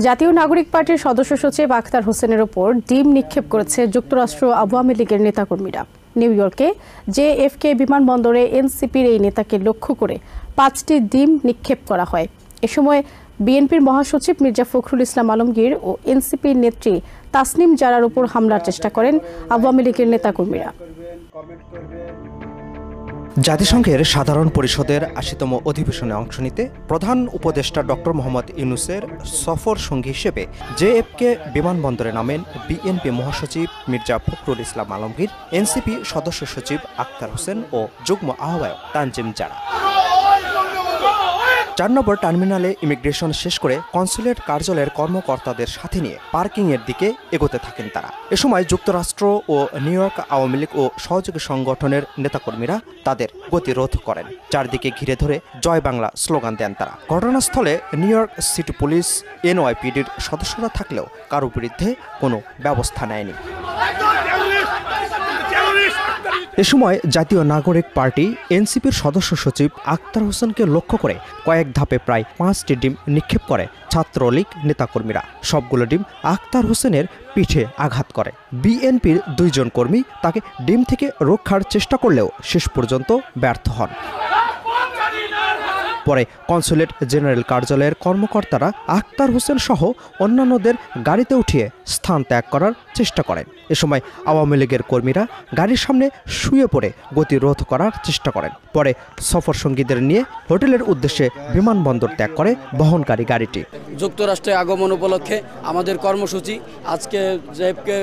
জাতীয় নাগরিক পার্টির সদস্য সচিব আখতার হোসেনের ওপর ডিম নিক্ষেপ করেছে যুক্তরাষ্ট্র আওয়ামী লীগের নেতাকর্মীরা। নিউ ইয়র্কে জেএফকে বিমানবন্দরে এনসিপির এই নেতাকে লক্ষ্য করে 5টি ডিম নিক্ষেপ করা হয়। এ সময় বিএনপির মহাসচিব মির্জা ফখরুল ইসলাম আলমগীর ও এনসিপির নেত্রী তাসনিম জারার উপর হামলার চেষ্টা করেন আওয়ামী লীগের নেতাকর্মীরা। জাতিসংঘের সাধারণ পরিষদের ৮০তম অধিবেশনে অংশ নিতে প্রধান উপদেষ্টা ডক্টর মোহাম্মদ ইউনূসের সফর সঙ্গী হিসেবে জেএফকে বিমানবন্দরে নামেন বিএনপি মহাসচিব মির্জা ফখরুল ইসলাম আলমগীর, এনসিপি সদস্য সচিব আখতার হোসেন ও যুগ্ম আহ্বায়ক তানজিম জারা। ৪ নম্বর টার্মিনালে ইমিগ্রেশন শেষ করে কনসুলেট কার্যালয়ের কর্মকর্তাদের সাথে নিয়ে পার্কিংয়ের দিকে এগোতে থাকেন তারা। এ সময় যুক্তরাষ্ট্র ও নিউ ইয়র্ক আওয়ামী লীগ ও সহযোগী সংগঠনের নেতাকর্মীরা তাদের গতিরোধ করেন। চারদিকে ঘিরে ধরে জয় বাংলা স্লোগান দেন তারা। ঘটনাস্থলে নিউ ইয়র্ক সিটি পুলিশ, এনওয়াইপিডির সদস্যরা থাকলেও কারো বিরুদ্ধে কোনো ব্যবস্থা নেয়নি। এ সময় জাতীয় নাগরিক পার্টি এনসিপির সদস্য সচিব আখতার হোসেনকে লক্ষ্য করে কয়েক ধাপে প্রায় 5টি ডিম নিক্ষেপ করে ছাত্রলীগ নেতাকর্মীরা। সবগুলো ডিম আখতার হোসেনের পিঠে আঘাত করে। বিএনপির 2 জন কর্মী তাকে ডিম থেকে রক্ষার চেষ্টা করলেও শেষ পর্যন্ত ব্যর্থ হন। পরে কনসুলেট জেনারেল কার্যালয়ের কর্মকর্তারা আখতার হোসেন সহ অন্যান্যদের গাড়িতে উঠিয়ে স্থান ত্যাগ করার চেষ্টা করেন। এ সময় আওয়ামী লীগের কর্মীরা গাড়ির সামনে শুয়ে পড়ে গতিরোধ করার চেষ্টা করেন। পরে সফর সঙ্গীদের নিয়ে হোটেলের উদ্দেশ্যে বিমানবন্দর ত্যাগ করে বহনকারী গাড়িটি। যুক্তরাষ্ট্রে আগমন উপলক্ষে আমাদের কর্মসূচি আজকে জেএফকে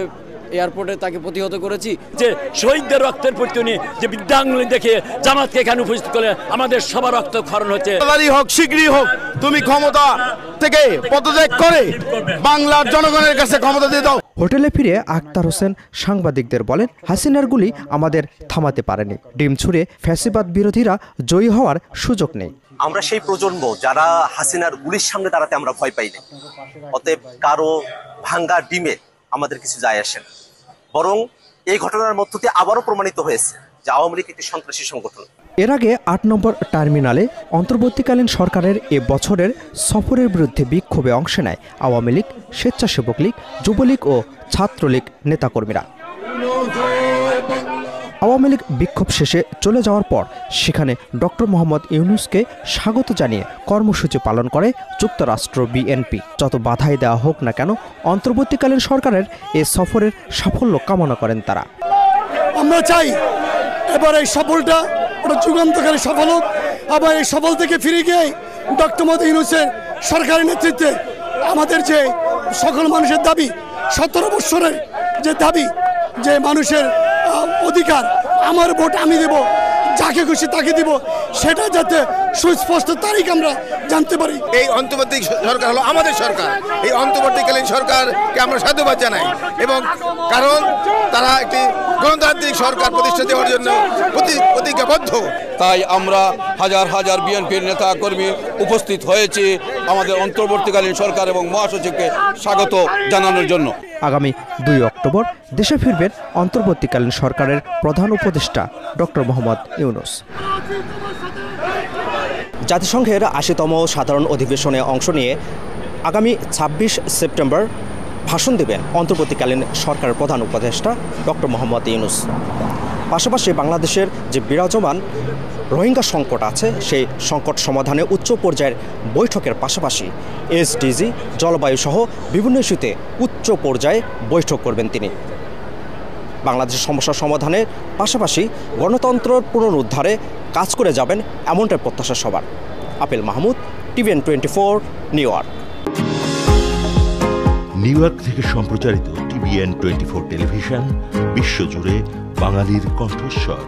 এয়ারপোর্টে তাকে প্রতিহত করেছি। যে শহীদদের রক্তের প্রতিনি যে বিদ্যাঙ্গুলি দেখে জামাতকে এখানে উপস্থিত করে আমাদের সবার রক্ত ক্ষরণ হচ্ছে। হোক শীঘ্রই হোক, তুমি ক্ষমতা থেকে পদত্যাগ করে বাংলার জনগণের কাছে ক্ষমতা দিয়ে দাও। হোটেলে ফিরে আখতার হোসেন সাংবাদিকদের বলেন, হাসিনার গুলি আমাদের থামাতে পারেনি। ডিম ছুড়ে ফ্যাসিবাদ বিরোধীরা জয়ী হওয়ার সুযোগ নেই। আমরা সেই প্রজন্ম যারা হাসিনার গুলির সামনে দাঁড়াতে আমরা ভয় পাই না। অতএব কারো ভাঙ্গা ডিমে আমাদের কিছু যায় আসে না। বরং এই ঘটনার মধ্য দিয়ে আবারও প্রমাণিত হয়েছে যে আওয়ামী লীগ একটি সন্ত্রাসী সংগঠন। এর আগে 8 নম্বর টার্মিনালে অন্তর্বর্তীকালীন সরকারের এ বছরের সফরের বিরুদ্ধে বিক্ষোভে অংশ নেয় আওয়ামী লীগ, স্বেচ্ছাসেবক লীগ, যুবলীগ ও ছাত্রলীগ নেতাকর্মীরা। আওয়ামী লীগ বিক্ষোভ শেষে চলে যাওয়ার পর সেখানে ডক্টর মোহাম্মদ ইউনূসকে স্বাগত জানিয়ে কর্মসূচি পালন করে যুক্তরাষ্ট্র বিএনপি। যত বাধাই দেওয়া হোক না কেন অন্তর্বর্তীকালীন সরকারের এ সফরের সাফল্য কামনা করেন তারা। আমরা চাই এবার এই সফলটা যুগান্তকারী সফল হোক। আবার এই সফল থেকে ফিরে গিয়ে ডক্টর মোহাম্মদ ইউনূসের সরকারের নেতৃত্বে আমাদের যে সকল মানুষের দাবি, 17 বছরের যে দাবি, যে মানুষের অধিকার, আমার ভোট আমি দেব, যাকে খুশি তাকে দিব, সেটা যাতে সুস্পষ্ট তারিখ আমরা জানতে পারি। এই অন্তর্বর্তী সরকার হলো আমাদের সরকার। এই অন্তর্বর্তীকালীন সরকারকে আমরা সাধুবাদ জানাই, এবং কারণ তারা একটি গণতান্ত্রিক সরকার প্রতিষ্ঠা দেওয়ার জন্য প্রতিজ্ঞাবদ্ধ। তাই আমরা হাজার হাজার বিএনপির নেতা কর্মী উপস্থিত হয়েছি আমাদের অন্তর্বর্তীকালীন সরকার এবং মহাসচিবকে স্বাগত জানানোর জন্য। আগামী 2 অক্টোবর দেশে ফিরবেন অন্তর্বর্তীকালীন সরকারের প্রধান উপদেষ্টা ডক্টর মোহাম্মদ ইউনূস। জাতিসংঘের ৮০তম সাধারণ অধিবেশনে অংশ নিয়ে আগামী ২৬ সেপ্টেম্বর ভাষণ দেবেন অন্তর্বর্তীকালীন সরকারের প্রধান উপদেষ্টা ডক্টর মোহাম্মদ ইউনূস। পাশাপাশি বাংলাদেশের যে বিরাজমান রোহিঙ্গা সংকট আছে সেই সংকট সমাধানে উচ্চ পর্যায়ের বৈঠকের পাশাপাশি এসডিজি, জলবায়ু সহ বিভিন্ন ইস্যুতে উচ্চ পর্যায়ে বৈঠক করবেন তিনি। বাংলাদেশের সমস্যা সমাধানের পাশাপাশি গণতন্ত্র পুনরুদ্ধারে কাজ করে যাবেন এমনটাই প্রত্যাশা সবার। Appeal Mahmud, TVN 24, new York. New York থেকে সম্প্রচারিত TVN 24 টেলিভিশন বিশ্বজুড়ে বাঙালির কণ্ঠস্বর।